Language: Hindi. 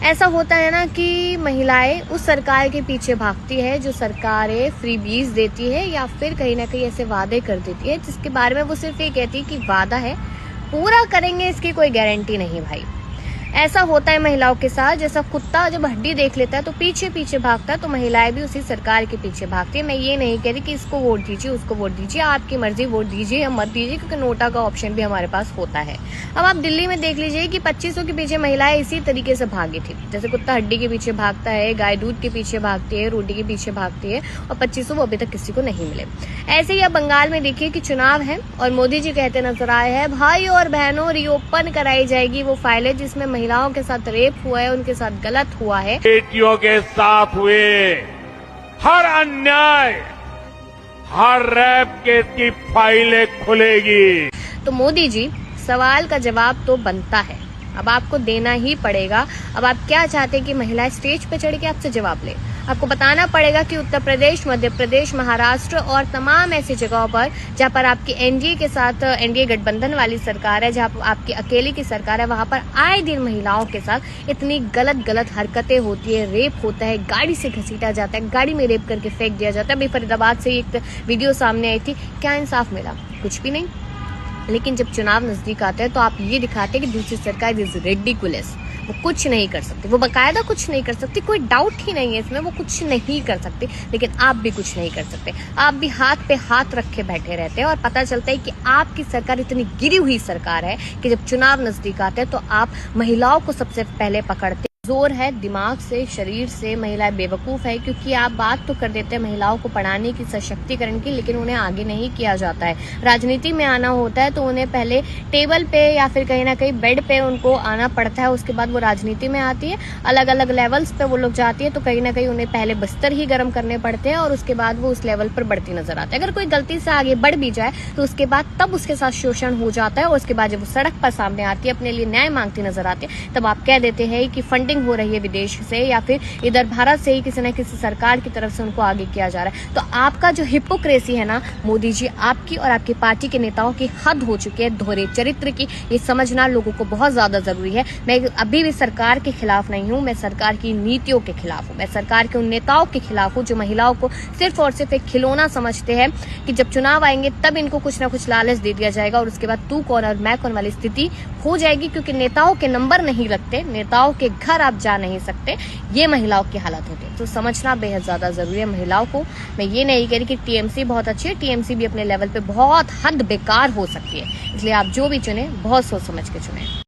ऐसा होता है ना कि महिलाएं उस सरकार के पीछे भागती है जो सरकारें फ्रीबीज देती है या फिर कहीं ना कहीं ऐसे वादे कर देती है जिसके बारे में वो सिर्फ ये कहती है कि वादा है, पूरा करेंगे इसकी कोई गारंटी नहीं भाई। ऐसा होता है महिलाओं के साथ, जैसा कुत्ता जब हड्डी देख लेता है तो पीछे पीछे भागता है, तो महिलाएं भी उसी सरकार के पीछे भागती है। मैं ये नहीं कह रही कि इसको वोट दीजिए उसको वोट दीजिए, आपकी मर्जी, वोट दीजिए या मत दीजिए, क्योंकि नोटा का ऑप्शन भी हमारे पास होता है। अब आप दिल्ली में देख लीजिए कि 2500 के पीछे महिलाएं इसी तरीके से भागी थी, जैसे कुत्ता हड्डी के पीछे भागता है, गाय दूध के पीछे भागती है, रोटी के पीछे भागती है, और 2500 वो अभी तक किसी को नहीं मिले। ऐसे ही अब बंगाल में देखिए कि चुनाव है और मोदी जी कहते नजर आए हैं, भाई और बहनों रीओपन कराई जाएगी वो फाइलें जिसमें महिलाओं के साथ रेप हुआ है, उनके साथ गलत हुआ है, बेटियों के साथ हुए हर अन्याय, हर रेप केस की फाइलें खुलेगी। तो मोदी जी सवाल का जवाब तो बनता है, अब आपको देना ही पड़ेगा। अब आप क्या चाहते हैं कि महिलाएं स्टेज पे चढ़ के आपसे जवाब ले? आपको बताना पड़ेगा कि उत्तर प्रदेश, मध्य प्रदेश, महाराष्ट्र और तमाम ऐसी जगहों पर जहां पर आपकी एनडीए के साथ एनडीए गठबंधन वाली सरकार है, जहां आपकी अकेले की सरकार है, वहां पर आए दिन महिलाओं के साथ इतनी गलत हरकतें होती है, रेप होता है, गाड़ी से घसीटा जाता है, गाड़ी में रेप करके फेंक दिया जाता है। अभी फरीदाबाद से एक वीडियो सामने आई थी, क्या इंसाफ मिला? कुछ भी नहीं। लेकिन जब चुनाव नजदीक आते हैं तो आप ये दिखाते हैं कि दूसरी सरकार इज रेडिकुलस, वो कुछ नहीं कर सकती, वो बकायदा कुछ नहीं कर सकती, कोई डाउट ही नहीं है इसमें, वो कुछ नहीं कर सकती। लेकिन आप भी कुछ नहीं कर सकते, आप भी हाथ पे हाथ रख के बैठे रहते हैं और पता चलता है कि आपकी सरकार इतनी गिरी हुई सरकार है कि जब चुनाव नजदीक आते हैं तो आप महिलाओं को सबसे पहले पकड़ते। जोर है दिमाग से, शरीर से, महिलाएं बेवकूफ है, क्योंकि आप बात तो कर देते हैं महिलाओं को पढ़ाने की, सशक्तिकरण की, लेकिन उन्हें आगे नहीं किया जाता है। राजनीति में आना होता है तो उन्हें पहले टेबल पे या फिर कहीं ना कहीं बेड पे उनको आना पड़ता है, उसके बाद वो राजनीति में आती है। अलग अलग लेवल्स पे वो लोग जाती है तो कहीं ना कहीं उन्हें पहले बस्तर ही गर्म करने पड़ते हैं और उसके बाद वो उस लेवल पर बढ़ती नजर आती है। अगर कोई गलती से आगे बढ़ भी जाए तो उसके बाद तब उसके साथ शोषण हो जाता है और उसके बाद जब वो सड़क पर सामने आती है, अपने लिए न्याय मांगती नजर आती है, तब आप कह देते हैं कि फंडिंग हो रही है विदेश से या फिर इधर भारत से ही किसी न किसी सरकार की तरफ से उनको आगे किया जा रहा है। तो आपका जो हिपोक्रेसी है ना मोदी जी, आपकी और आपकी पार्टी के नेताओं की हद हो चुकी है दोहरे चरित्र की। ये समझना लोगों को बहुत ज्यादा जरूरी है। मैं अभी भी सरकार के खिलाफ नहीं हूं, मैं सरकार की नीतियों के खिलाफ हूं, मैं सरकार के उन नेताओं के खिलाफ हूं जो महिलाओं को सिर्फ और सिर्फ एक खिलौना समझते हैं कि जब चुनाव आएंगे तब इनको कुछ ना कुछ लालच दे दिया जाएगा और उसके बाद तू कौन और मैं कौन वाली स्थिति हो जाएगी, क्योंकि नेताओं के नंबर नहीं लगते, नेताओं के घर आप जा नहीं सकते। ये महिलाओं की हालत होती है, तो समझना बेहद ज्यादा जरूरी है महिलाओं को। मैं ये नहीं कह रही कि टीएमसी बहुत अच्छी है, टीएमसी भी अपने लेवल पे बहुत हद बेकार हो सकती है, इसलिए आप जो भी चुने बहुत सोच समझ के चुने।